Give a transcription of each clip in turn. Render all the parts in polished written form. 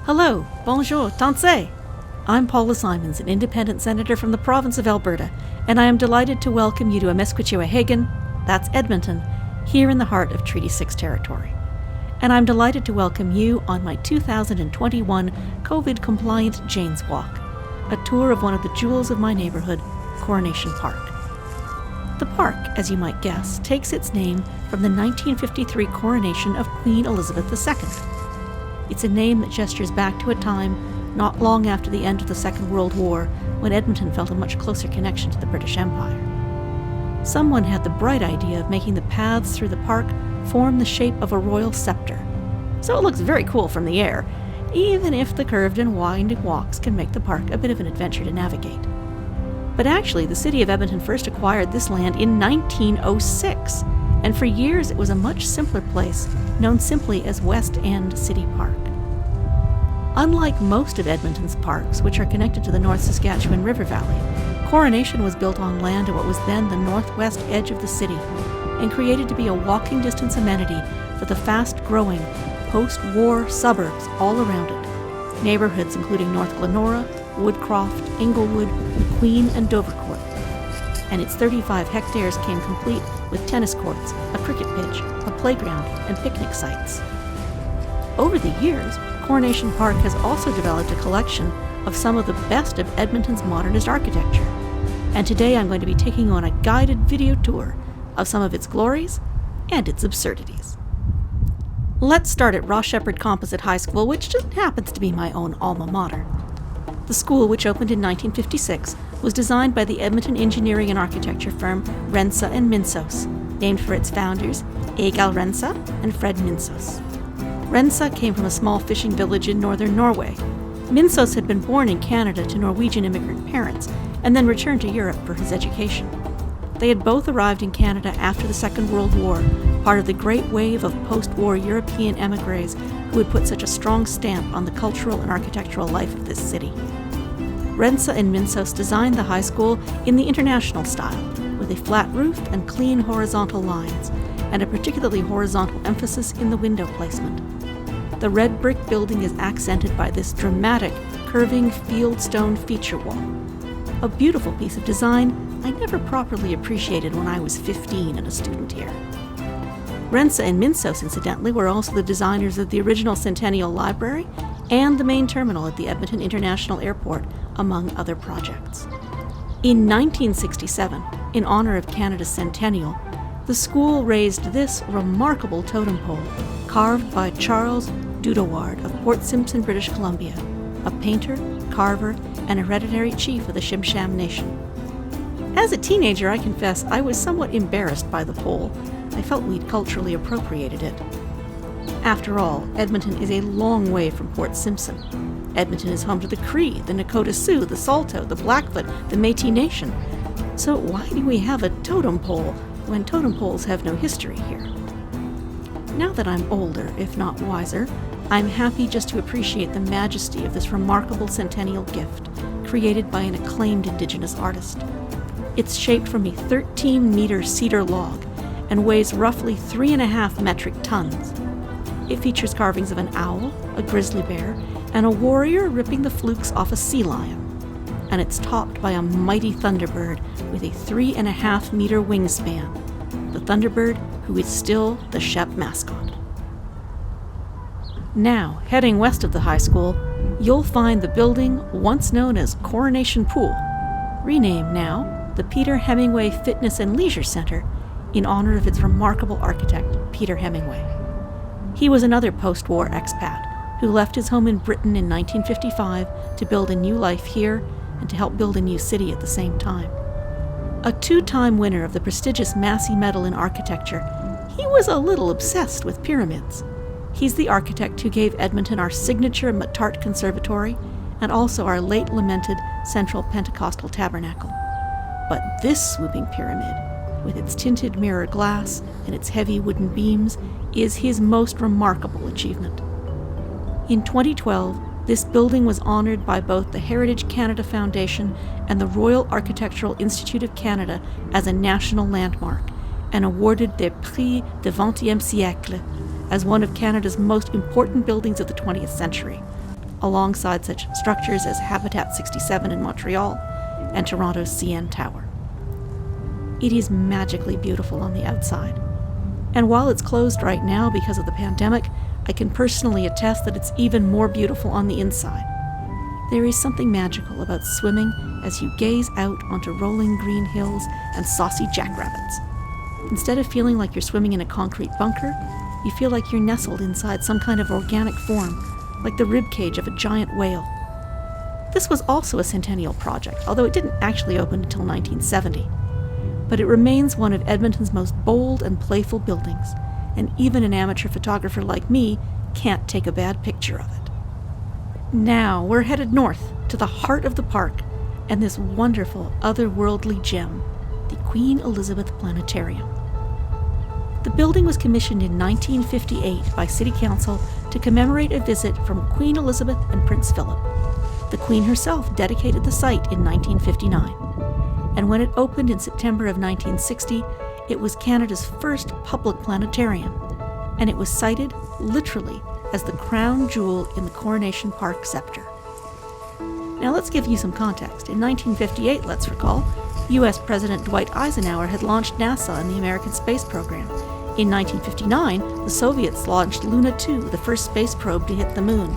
Hello, bonjour, tanse. I'm Paula Simons, an independent senator from the province of Alberta, and I am delighted to welcome you to Amesquitchewa-Hagan, that's Edmonton, here in the heart of Treaty 6 territory. And I'm delighted to welcome you on my 2021 COVID-compliant Jane's Walk, a tour of one of the jewels of my neighborhood, Coronation Park. The park, as you might guess, takes its name from the 1953 coronation of Queen Elizabeth II. It's a name that gestures back to a time not long after the end of the Second World War, when Edmonton felt a much closer connection to the British Empire. Someone had the bright idea of making the paths through the park form the shape of a royal scepter, so it looks very cool from the air, even if the curved and winding walks can make the park a bit of an adventure to navigate. But actually, the city of Edmonton first acquired this land in 1906, and for years it was a much simpler place, known simply as West End City Park. Unlike most of Edmonton's parks, which are connected to the North Saskatchewan River Valley, Coronation was built on land at what was then the northwest edge of the city, and created to be a walking distance amenity for the fast-growing, post-war suburbs all around it, neighborhoods including North Glenora, Woodcroft, Inglewood, McQueen, and Dovercourt. And its 35 hectares came complete with tennis courts, a cricket pitch, a playground, and picnic sites. Over the years, Coronation Park has also developed a collection of some of the best of Edmonton's modernist architecture. And today I'm going to be taking you on a guided video tour of some of its glories and its absurdities. Let's start at Ross Shepherd Composite High School, which just happens to be my own alma mater. The school, which opened in 1956, was designed by the Edmonton engineering and architecture firm Rensa and Minsos, named for its founders, Egil Rensa and Fred Minsos. Rensa came from a small fishing village in northern Norway. Minsos had been born in Canada to Norwegian immigrant parents and then returned to Europe for his education. They had both arrived in Canada after the Second World War, part of the great wave of post-war European émigrés who had put such a strong stamp on the cultural and architectural life of this city. Rensa and Minsos designed the high school in the international style, with a flat roof and clean horizontal lines, and a particularly horizontal emphasis in the window placement. The red brick building is accented by this dramatic, curving fieldstone feature wall. A beautiful piece of design I never properly appreciated when I was 15 and a student here. Rensa and Minsos, incidentally, were also the designers of the original Centennial Library and the main terminal at the Edmonton International Airport, among other projects. In 1967, in honor of Canada's centennial, the school raised this remarkable totem pole, carved by Charles Dudoward of Port Simpson, British Columbia, a painter, carver, and hereditary chief of the Shimsham Nation. As a teenager, I confess, I was somewhat embarrassed by the pole. I felt we'd culturally appropriated it. After all, Edmonton is a long way from Port Simpson. Edmonton is home to the Cree, the Nakota Sioux, the Saulteaux, the Blackfoot, the Métis Nation. So why do we have a totem pole when totem poles have no history here? Now that I'm older, if not wiser, I'm happy just to appreciate the majesty of this remarkable centennial gift, created by an acclaimed Indigenous artist. It's shaped from a 13-meter cedar log and weighs roughly 3.5 metric tons. It features carvings of an owl, a grizzly bear, and a warrior ripping the flukes off a sea lion. And it's topped by a mighty thunderbird with a 3.5-meter wingspan, the thunderbird who is still the Shep mascot. Now, heading west of the high school, you'll find the building once known as Coronation Pool, renamed now the Peter Hemmingway Fitness and Leisure Center in honor of its remarkable architect, Peter Hemmingway. He was another post-war expat who left his home in Britain in 1955 to build a new life here and to help build a new city at the same time. A two-time winner of the prestigious Massey Medal in Architecture, he was a little obsessed with pyramids. He's the architect who gave Edmonton our signature Matart Conservatory and also our late-lamented Central Pentecostal Tabernacle. But this swooping pyramid, with its tinted mirror glass and its heavy wooden beams, is his most remarkable achievement. In 2012, this building was honored by both the Heritage Canada Foundation and the Royal Architectural Institute of Canada as a national landmark, and awarded the Prix du XXe siècle as one of Canada's most important buildings of the 20th century. alongside such structures as Habitat 67 in Montreal and Toronto's CN Tower. It is magically beautiful on the outside. And while it's closed right now because of the pandemic, I can personally attest that it's even more beautiful on the inside. There is something magical about swimming as you gaze out onto rolling green hills and saucy jackrabbits. Instead of feeling like you're swimming in a concrete bunker, you feel like you're nestled inside some kind of organic form, like the ribcage of a giant whale. This was also a centennial project, although it didn't actually open until 1970. But it remains one of Edmonton's most bold and playful buildings, and even an amateur photographer like me can't take a bad picture of it. Now we're headed north to the heart of the park and this wonderful otherworldly gem, the Queen Elizabeth Planetarium. The building was commissioned in 1958 by City Council to commemorate a visit from Queen Elizabeth and Prince Philip. The Queen herself dedicated the site in 1959, and when it opened in September of 1960, it was Canada's first public planetarium, and it was cited, literally, as the crown jewel in the Coronation Park scepter. Now let's give you some context. In 1958, let's recall, U.S. President Dwight Eisenhower had launched NASA and the American space program. In 1959, the Soviets launched Luna 2, the first space probe to hit the moon.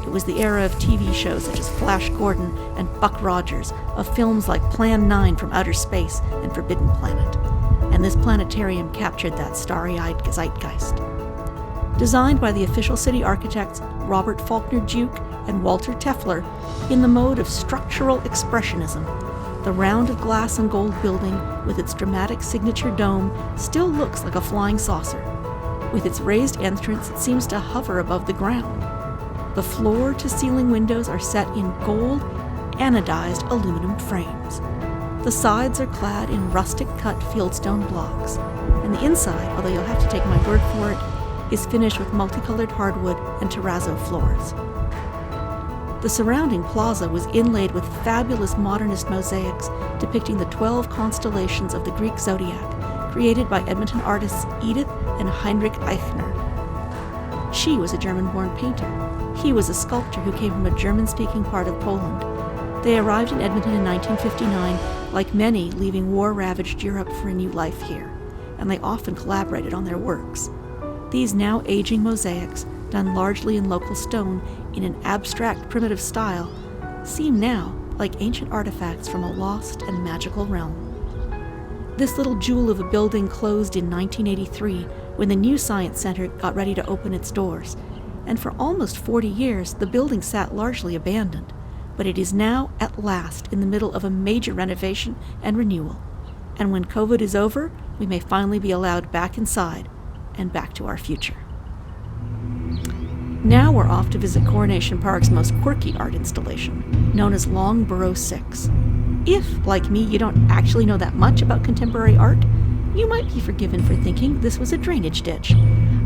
It was the era of TV shows such as Flash Gordon and Buck Rogers, of films like Plan 9 from Outer Space and Forbidden Planet. And this planetarium captured that starry-eyed zeitgeist. Designed by the official city architects Robert Faulkner Duke and Walter Tefler in the mode of structural expressionism, the round of glass and gold building with its dramatic signature dome still looks like a flying saucer. With its raised entrance, it seems to hover above the ground. The floor-to-ceiling windows are set in gold, anodized aluminum frames. The sides are clad in rustic-cut fieldstone blocks, and the inside, although you'll have to take my word for it, is finished with multicolored hardwood and terrazzo floors. The surrounding plaza was inlaid with fabulous modernist mosaics depicting the 12 constellations of the Greek zodiac, created by Edmonton artists Edith and Heinrich Eichner. She was a German-born painter. He was a sculptor who came from a German-speaking part of Poland. They arrived in Edmonton in 1959, like many leaving war-ravaged Europe for a new life here, and they often collaborated on their works. These now aging mosaics, done largely in local stone in an abstract primitive style, seem now like ancient artifacts from a lost and magical realm. This little jewel of a building closed in 1983 when the new Science Centre got ready to open its doors, and for almost 40 years the building sat largely abandoned, but it is now at last in the middle of a major renovation and renewal, and when COVID is over, we may finally be allowed back inside and back to our future. Now we're off to visit Coronation Park's most quirky art installation, known as Long Baro 6. If, like me, you don't actually know that much about contemporary art, you might be forgiven for thinking this was a drainage ditch.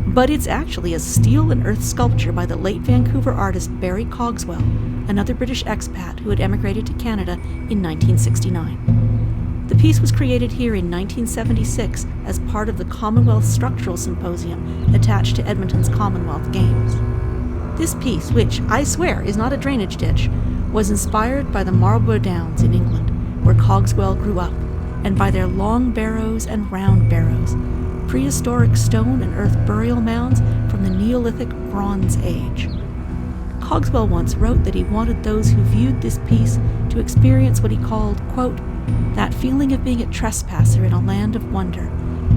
But it's actually a steel and earth sculpture by the late Vancouver artist Barry Cogswell, another British expat who had emigrated to Canada in 1969. The piece was created here in 1976 as part of the Commonwealth Structural Symposium attached to Edmonton's Commonwealth Games. This piece, which I swear is not a drainage ditch, was inspired by the Marlborough Downs in England, where Cogswell grew up, and by their long barrows and round barrows, prehistoric stone and earth burial mounds from the Neolithic Bronze Age. Cogswell once wrote that he wanted those who viewed this piece to experience what he called, quote, that feeling of being a trespasser in a land of wonder,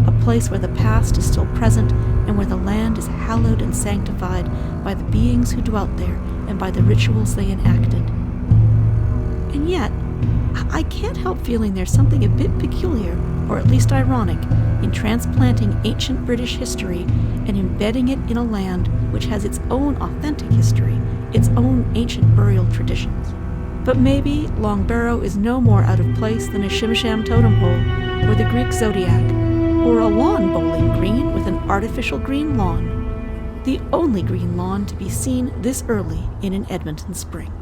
a place where the past is still present and where the land is hallowed and sanctified by the beings who dwelt there and by the rituals they enacted. And yet, I can't help feeling there's something a bit peculiar, or at least ironic, in transplanting ancient British history and embedding it in a land which has its own authentic history, its own ancient burial traditions. But maybe Long Baro is no more out of place than a Shimsham totem pole, or the Greek zodiac, or a lawn bowling green with an artificial green lawn, the only green lawn to be seen this early in an Edmonton spring.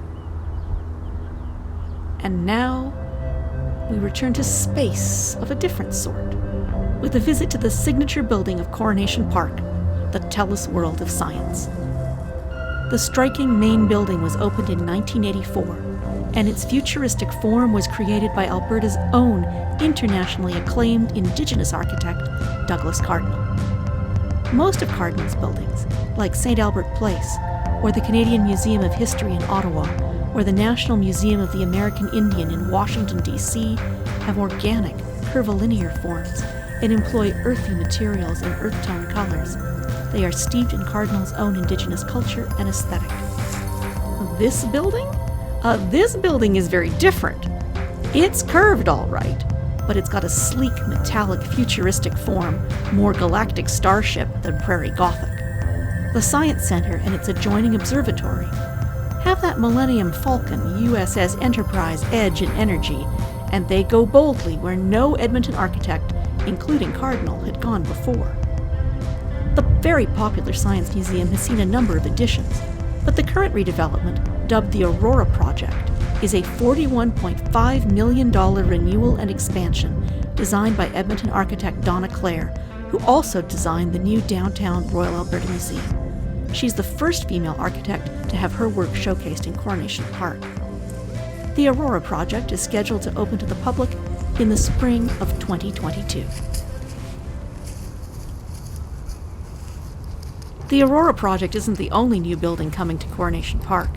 And now, we return to space of a different sort, with a visit to the signature building of Coronation Park, the Telus world of science. The striking main building was opened in 1984, and its futuristic form was created by Alberta's own internationally acclaimed Indigenous architect, Douglas Cardinal. Most of Cardinal's buildings, like St. Albert Place, or the Canadian Museum of History in Ottawa, or the National Museum of the American Indian in Washington, D.C., have organic, curvilinear forms and employ earthy materials and earth-tone colors. They are steeped in Cardinal's own Indigenous culture and aesthetic. This building? This building is very different. It's curved all right, but it's got a sleek, metallic, futuristic form, more galactic starship than prairie Gothic. The Science Center and its adjoining observatory have that Millennium Falcon, USS Enterprise edge and energy, and they go boldly where no Edmonton architect, including Cardinal, had gone before. The very popular Science Museum has seen a number of additions, but the current redevelopment, dubbed the Aurora Project, is a $41.5 million renewal and expansion designed by Edmonton architect Donna Clare, who also designed the new downtown Royal Alberta Museum. She's the first female architect to have her work showcased in Coronation Park. The Aurora Project is scheduled to open to the public in the spring of 2022. The Aurora Project isn't the only new building coming to Coronation Park.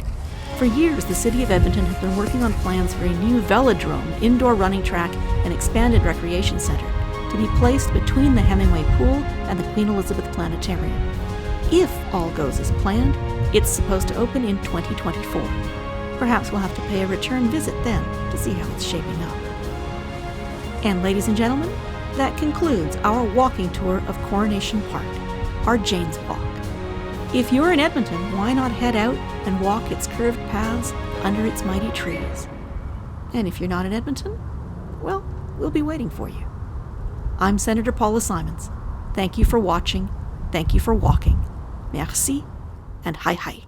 For years, the City of Edmonton has been working on plans for a new Velodrome, indoor running track, and expanded recreation centre to be placed between the Hemmingway Pool and the Queen Elizabeth Planetarium. If all goes as planned, it's supposed to open in 2024. Perhaps we'll have to pay a return visit then to see how it's shaping up. And ladies and gentlemen, that concludes our walking tour of Coronation Park, our Jane's Walk. If you're in Edmonton, why not head out and walk its curved paths under its mighty trees? And if you're not in Edmonton, well, we'll be waiting for you. I'm Senator Paula Simons. Thank you for watching. Thank you for walking. Merci, and hi hi.